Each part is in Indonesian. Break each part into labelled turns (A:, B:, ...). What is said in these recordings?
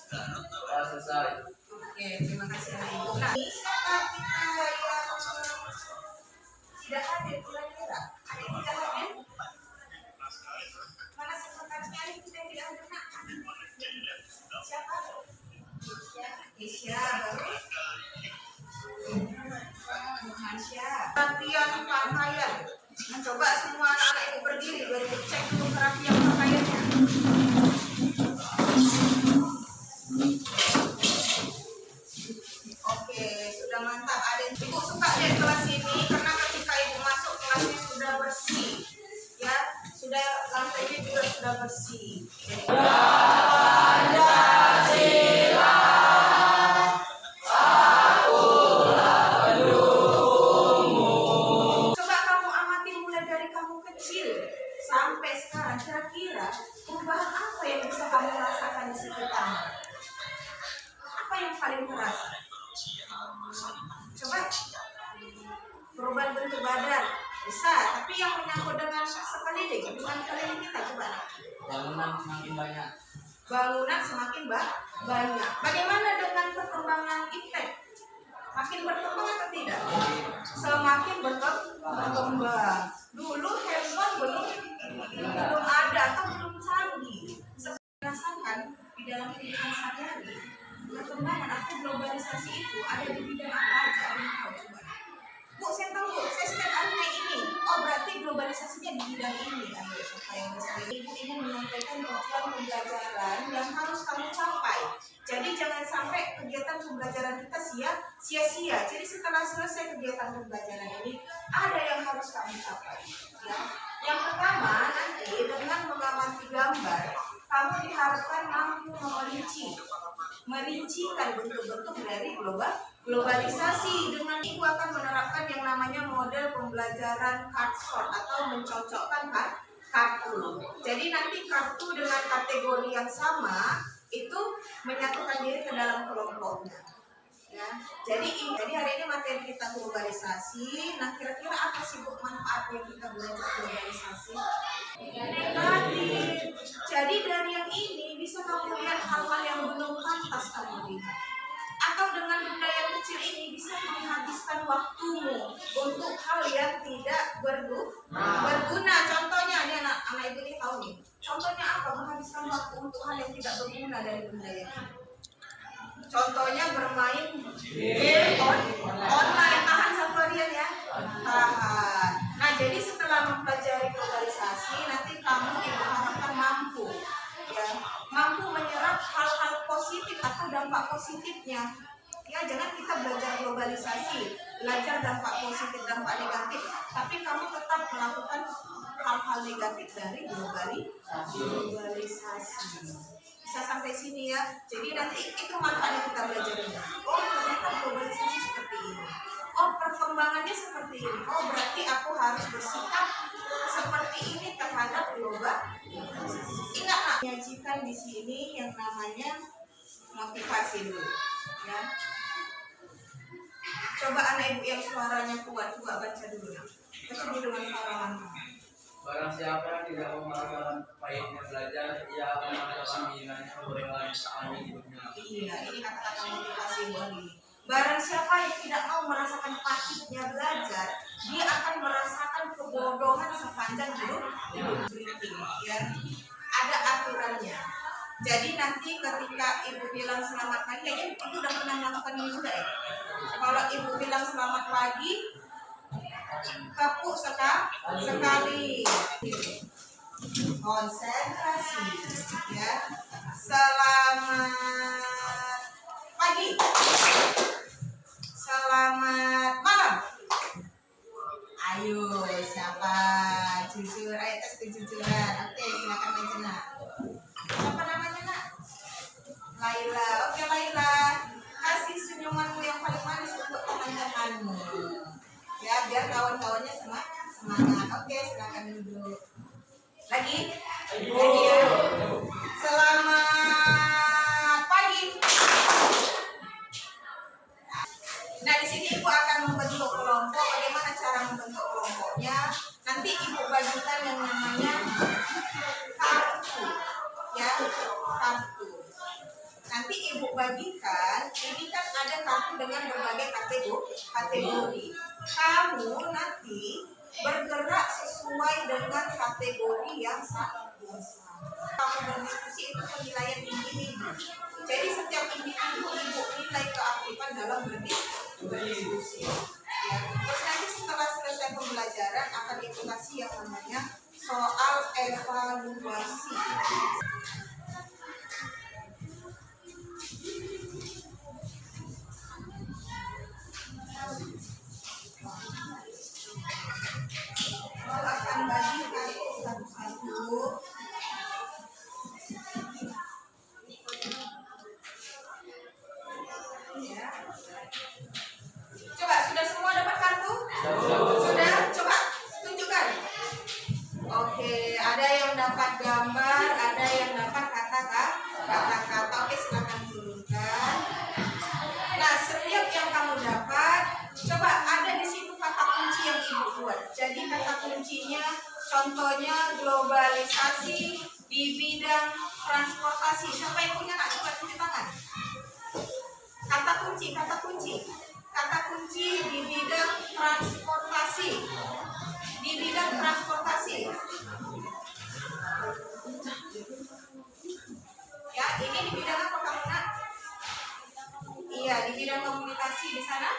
A: Selesai.
B: Oke, terima kasih anak ibu. Nah, siapa kita yang tidak hadir kira-kira? Ada yang tidak hadir? Mana sekretarisnya ini kita yang tidak hadir? Nak? Siapa? Isya, baru Mansya. Latihan pakaian. Coba semua anak-anak ibu berdiri, baru cek dulu kerapian pakaiannya. Oke, sudah mantap. Ada yang ibu suka deh kelas ini karena ketika ibu masuk kelasnya sudah bersih, ya, sudah lantainya juga sudah bersih. Coba kamu amati mulai dari kamu kecil sampai sekarang, kira-kira perubahan apa yang bisa kamu rasakan di sekitarmu? Apa yang paling terasa? Coba perubahan bentuk badan bisa, tapi yang menyangkut dengan sekeliling, dengan keliling kita coba.
A: Bangunan semakin banyak.
B: Bangunan semakin banyak. Bagaimana dengan perkembangan iptek? Makin berkembang atau tidak? Semakin berkembang. Dulu handphone belum ada atau belum canggih. Rasakan di dalam kehidupan sehari-hari perkembangan atau globalisasi itu ada di bidang apa aja? Ada yang tahu coba? Bu, saya tahu bu, saya stand anime ini. Oh, berarti globalisasinya di bidang ini. Ayo, siapa yang bisa? Ibu ingin menyampaikan tujuan pembelajaran yang harus kamu capai. Jadi jangan sampai kegiatan pembelajaran kita sia-sia. Jadi setelah selesai kegiatan pembelajaran ini, ada yang harus kamu capai. Ya. Yang pertama, nanti dengan mengamati gambar, kamu diharapkan mampu merincikan bentuk-bentuk dari globalisasi. Dengan ibu akan menerapkan yang namanya model pembelajaran cardshort atau mencocokkan kartu. Jadi nanti kartu dengan kategori yang sama itu menyatukan diri ke dalam kelompoknya. Ya, jadi hari ini materi kita globalisasi. Nah, kira-kira apa sih bu manfaat yang kita belajar globalisasi? Negatif. Jadi dari yang ini bisa kamu lihat hal-hal yang belum pantas kamu lihat. Atau dengan benda yang kecil ini bisa menghabiskan waktumu untuk hal yang tidak berguna. Contohnya, ini anak ibu ini tahu nih. Contohnya apa? Menghabiskan waktu untuk hal yang tidak berguna dari benda yang ini. Contohnya bermain game online. Tahan safarian ya. Tahan. Nah, jadi setelah mempelajari globalisasi, nanti kamu diharapkan mampu menyerap hal-hal positif atau dampak positifnya. Ya, jangan kita belajar globalisasi, belajar dampak positif, dampak negatif, tapi kamu tetap melakukan hal-hal negatif dari globalisasi. Bisa sampai sini ya. Jadi nanti itu manfaatnya kita belajar. Oh, ternyata globalisasi seperti ini. Oh, perkembangannya seperti ini. Oh, berarti aku harus bersikap seperti ini terhadap globalisasi. Ingat nak, menyajikan di sini yang namanya motivasi dulu. Ya. Coba anak ibu yang suaranya kuat, coba baca dulu nak. Baca dulu dengan suara mantap.
A: Barang siapa yang tidak mau merasakan pahitnya belajar, ia akan merasakan hinanya keberlangsungan hidupnya.
B: Iya, ini kata-kata motivasi Boni. Barang siapa yang tidak mau merasakan pahitnya belajar, dia akan merasakan kebodohan sepanjang hidup. Ya, ada aturannya. Jadi nanti ketika ibu bilang selamat pagi, kayaknya ibu udah pernah melakukan ini juga ya. Kalau ibu bilang selamat pagi, tepuk sekali. Konsentrasi, ya. Selamat pagi. Selamat malam. Ayo, siapa jujur? Ayo tes kejujuran. Oke, silakan Majena. Siapa namanya nak? Laila. Oke Laila, kasih senyumanmu yang paling manis untuk teman-temanmu. Ya, biar kawan-kawannya semangat. Oke, silakan duduk. Lagi ya. Selamat pagi. Nah, di sini ibu akan membentuk kelompok. Bagaimana cara membentuk kelompoknya? Nanti ibu bagikan yang namanya kartu, ya, kartu. Nanti ibu bagikan, ini kan ada kartu dengan berbagai kategori. Kamu nanti bergerak sesuai dengan kategori yang sama. Kamu berdiskusi itu penilaian individu. Jadi setiap individu ibu nilai keaktifan dalam berdiskusi. Ya. Terus nanti setelah selesai pembelajaran akan dikasih yang namanya soal evaluasi. Akan bagikan satu-satu. Ya. Coba sudah semua dapat kartu? Sudah? Coba tunjukkan. Oke, ada yang dapat gambar, ada yang dapat kata-kata. Oke, silakan turunkan. Nah, setiap yang kamu dapat, coba ada di situ kata kunci yang ibu buat. Jadi kata kuncinya, contohnya globalisasi di bidang transportasi. Siapa yang punya? Nak, coba tunjuk tangan. Kata kunci di bidang transportasi. Di bidang transportasi. Ya, ini di bidang apa kamu, Nak? Iya, di bidang komunikasi di sana.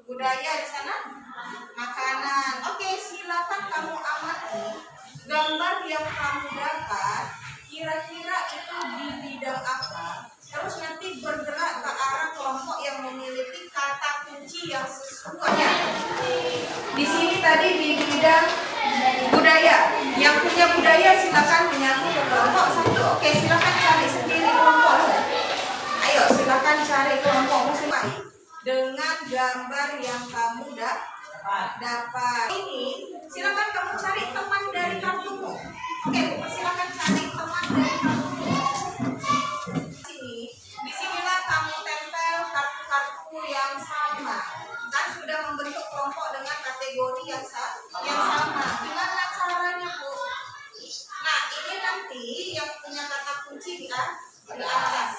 B: Budaya di sana. Makanan. Oke, silakan kamu amati gambar yang kamu dapat. Kira-kira itu di bidang apa? Terus nanti bergerak ke arah kelompok yang memiliki kata kunci yang sesuai. Di sini tadi di bidang budaya. Yang punya budaya silakan menyatu ke kelompok satu. Oke, silakan cari sendiri kelompok. Ayo, silakan cari kelompokmu sendiri dengan gambar yang kamu dapat. Ini silakan kamu cari teman dari kartumu. Oke, silakan cari teman dari kartumu. Disinilah kamu tempel kartu-kartu yang sama. Kan sudah membentuk kelompok dengan kategori yang sama. Gimana caranya, Bu? Nah, ini nanti yang punya kata kunci di atas.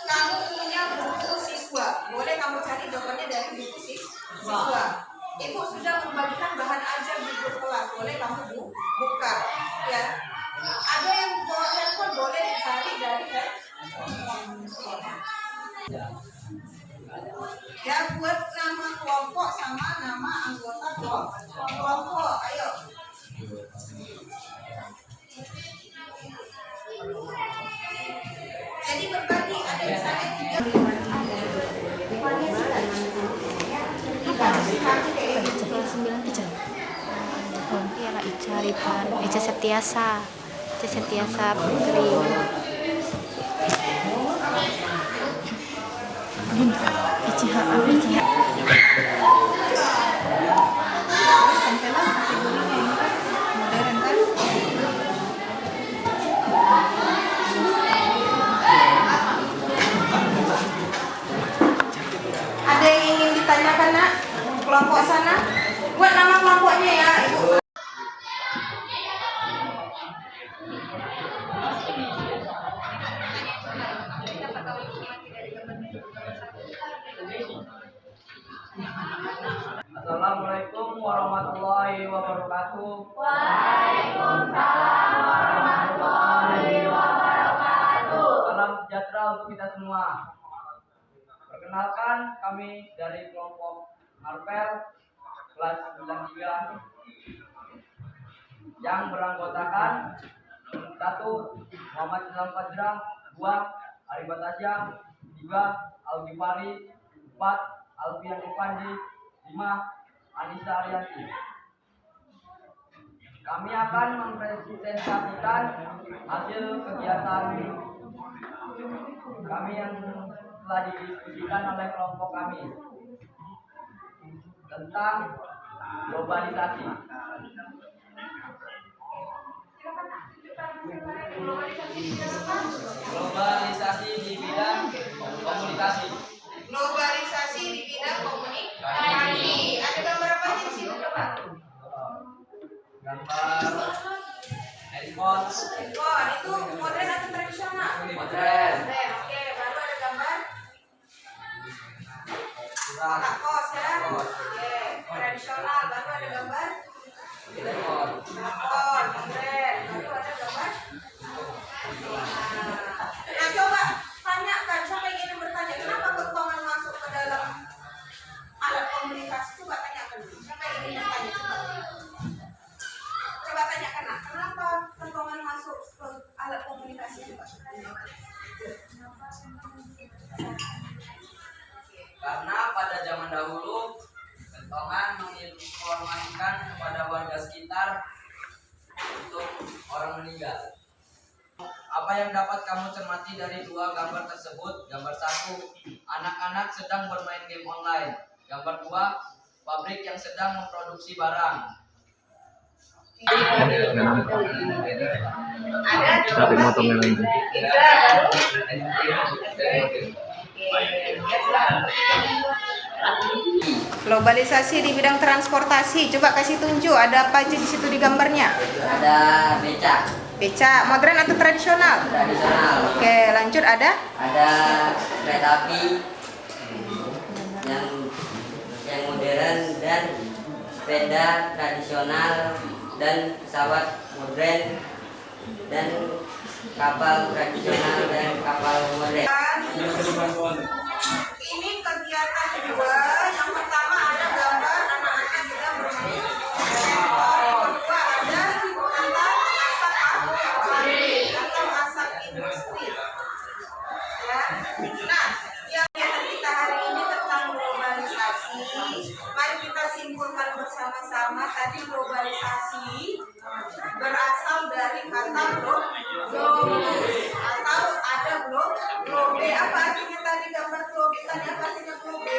B: Kamu punya buku siswa. Boleh kamu cari jawabannya dari buku siswa. Ibu sudah membagikan bahan ajar di grup kelas. Boleh kamu buka. Ya. Ada yang bawa handphone, boleh dicari dari ya, buat nama kelompok sama nama anggota kelompok. Ayo. Jadi berbagi, ada misalnya
C: 3. Piala Ica Ripan, Ica Setiasa Putri. Ica.
B: Ada yang ingin ditanyakan, Nak? Kelompok sana? Buat nama kelompoknya ya, Ibu.
A: Assalamualaikum warahmatullahi wabarakatuh.
D: Waalaikumsalam warahmatullahi wabarakatuh.
A: Salam sejahtera untuk kita semua. Perkenalkan, kami dari kelompok Marvel kelas 93 yang beranggotakan 1. Muhammad Ilham Fajrah, 2. Ari Batasya, 3. Aldi Fari, 4. Alfian Irfandi, 5. Anissa Arianti. Kami akan mempresentasikan hasil kegiatan kami yang telah didiskusikan oleh kelompok kami tentang globalisasi. Globalisasi di bidang komunikasi.
B: Globalisasi di bidang komunikasi. Ada gambar apa aja di sini, coba?
A: Gambar handphone.
B: Handphone itu modern atau tradisional? kotak kos ya. Oke, tradisional. Baru ada gambar motor, keren. Baru ada gambar. Nah, coba tanyakan, siapa yang ingin bertanya, kenapa kentongan masuk ke dalam alat komunikasi? Coba tanyakan dulu. Siapa yang ingin bertanya? Coba tanyakan, nah, kenapa kentongan masuk ke alat komunikasi? Coba.
A: Karena pada zaman dahulu kentongan menginformasikan kepada warga sekitar untuk orang meninggal. Apa yang dapat kamu cermati dari dua gambar tersebut? Gambar 1, anak-anak sedang bermain game online. Gambar 2, pabrik yang sedang memproduksi barang.
B: Ada
D: motongnya lagi.
B: Globalisasi di bidang transportasi. Coba kasih tunjuk, ada apa aja di situ di gambarnya?
A: Ada becak
B: Beca, modern atau tradisional?
A: tradisional,
B: Oke, lanjut ada?
A: ada kereta api yang modern dan sepeda tradisional dan pesawat modern dan kapal tradisional dan kapal modern.
B: Ini kegiatan kedua. Yang pertama ada gambar anak-anak sedang bermain. Yang kedua ada tentang asap pabrik atau asap industri. Ya. Nah, yang kegiatan kita hari ini tentang globalisasi. Mari kita simpulkan bersama-sama. Tadi globalisasi berasal dari kata globus atau ada globe. Apa artinya tadi gambar globe? Tadi apa artinya globe?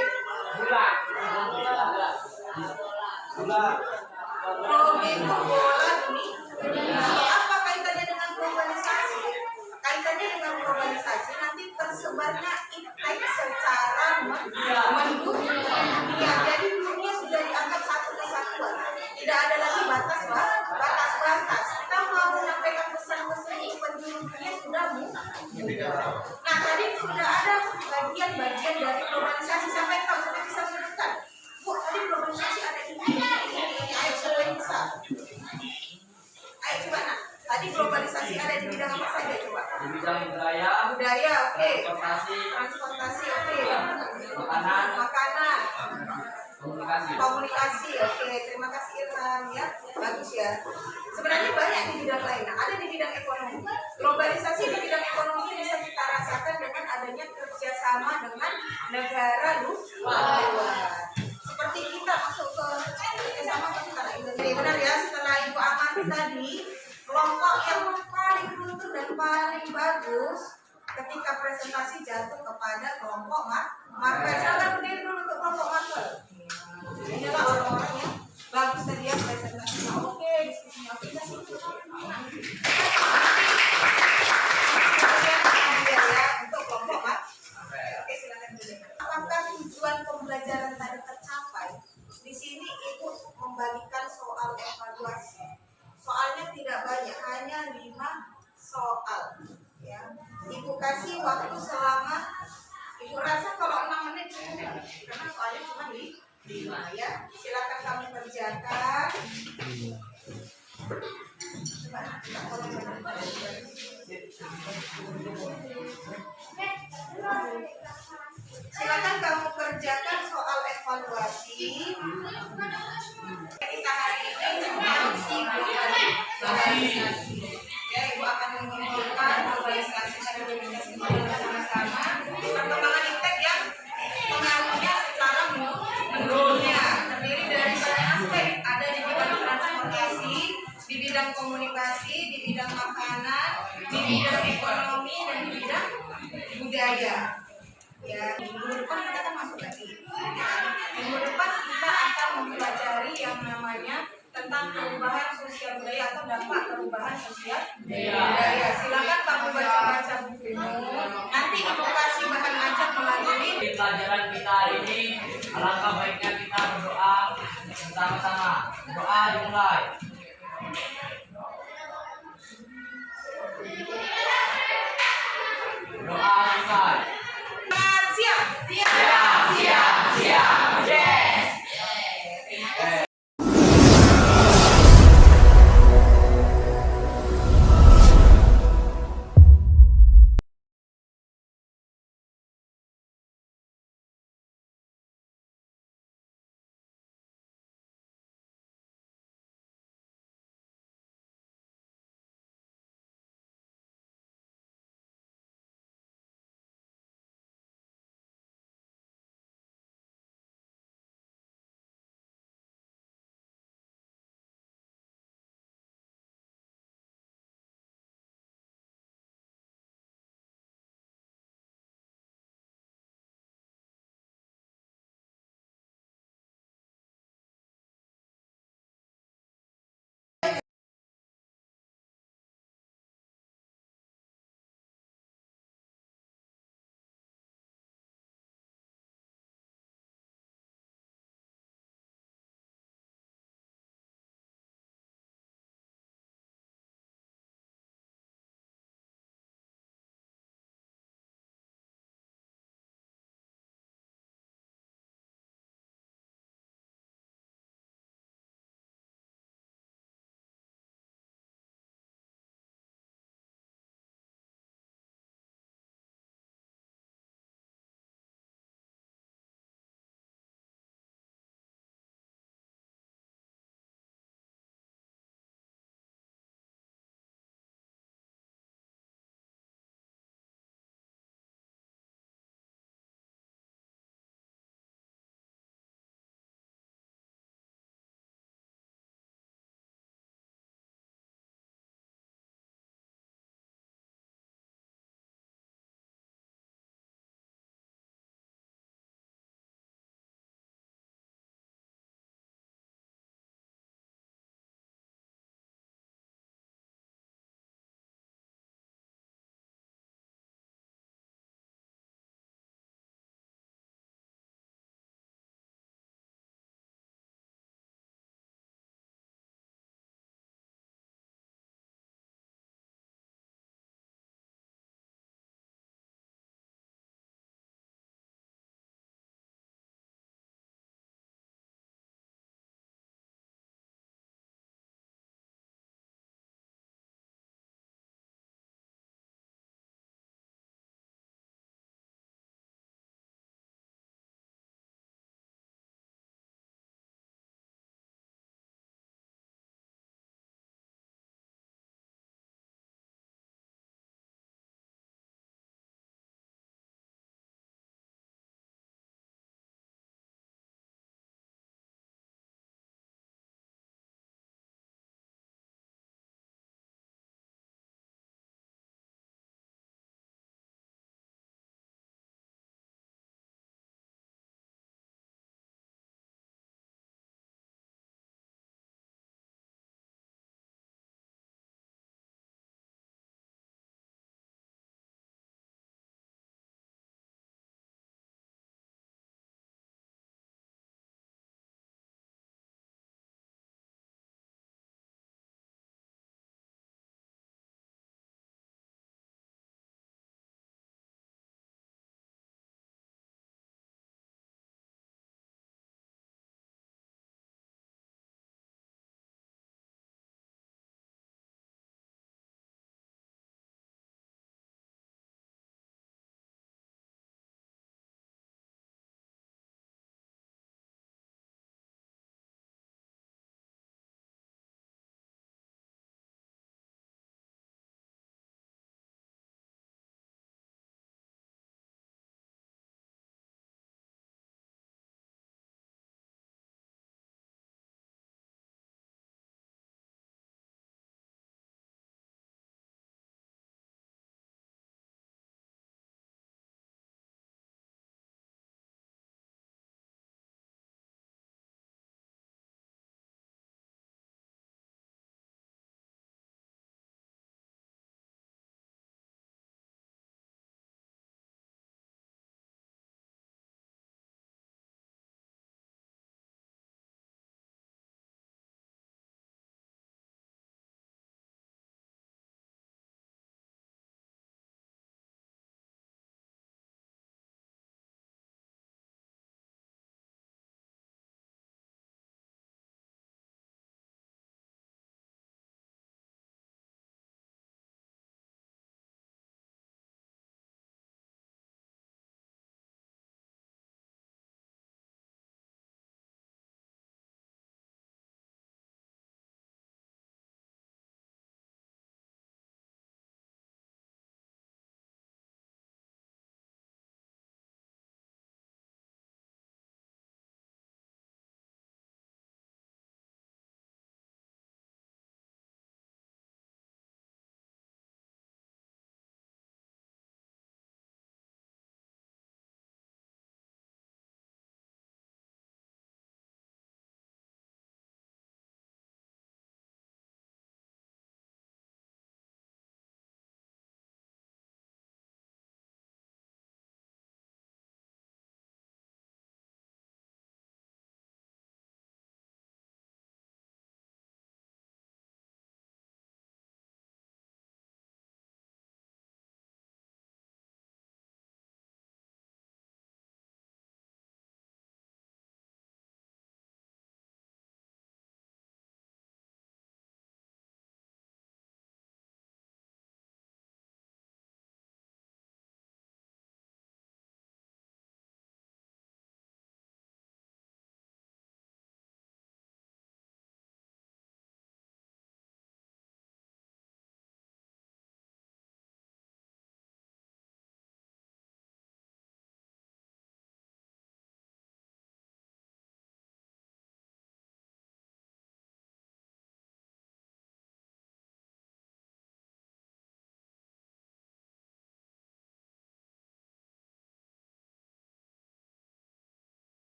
B: Globe itu bola dunia. Apa kaitannya dengan globalisasi? Kaitannya dengan globalisasi nanti tersebarnya iptek secara mendukung dunia. Jadi dunia sudah dianggap satu kesatuan. Tidak ada lagi batas-batas. Kita mau menyampaikan pesan-pesan ini penjuru dunia sudah mudah. Nah, tadi sudah ada bagian-bagian dari globalisasi. Sampai tahu, sampai bisa menyebutkan. Bu, tadi globalisasi ada ini. Ayo, siapa yang bisa? Ayo, coba nak. Tadi globalisasi ada di bidang apa saja, coba?
A: Di bidang budaya,
B: Oke.
A: transportasi,
B: Oke.
A: makanan,
B: Makanan.
A: komunikasi.
B: Komunikasi, oke. Terima kasih Irfan ya, bagus ya. Sebenarnya banyak di bidang lain. Nah, ada di bidang ekonomi. Globalisasi di bidang ekonomi bisa kita rasakan dengan adanya kerjasama dengan negara luar. Seperti kita masuk ke kerjasama ke negara Indonesia. Benar ya. Setelah Ibu amati tadi, kelompok yang paling beruntung dan paling bagus ketika presentasi jatuh kepada kelompok Marvel. Silakan berdiri dulu untuk kelompok Marvel. Inilah orang-orang yang bagus tadi ya presentasinya. Oke, diskusinya oke. Kemudian ya untuk kelompok Oke, silakan berdiri. Apakah tujuan pembelajaran tadi tercapai? Di sini Ibu membagikan soal evaluasi. Soalnya tidak banyak, hanya 5 soal. Ya, Ibu kasih waktu selama. Ibu rasa kalau 6 menit cukup, karena soalnya cuma 5 ya. Silakan kamu kerjakan. Coba kita tolong silakan kamu kerjakan soal evaluasi. Kita hari ini mengenai globalisasi. Ya, Ibu akan mengumpulkan globalisasi dan komunikasi bersama-sama. Perkembangan iptek yang pengaruhnya secara mendunia terdiri dari banyak aspek. Ada di bidang transportasi, di bidang komunikasi, di bidang makanan, di bidang ekonomi, dan di bidang budaya. Ya, minggu depan kita akan masuk lagi. Minggu depan kita akan mempelajari yang namanya tentang perubahan sosial budaya atau dampak perubahan sosial budaya. Silakan kamu baca-baca bukumu. Nanti Ibu kasih bahan ajar melalui
A: Di pelajaran kita hari ini, alangkah baiknya kita berdoa bersama-sama. Doa dimulai.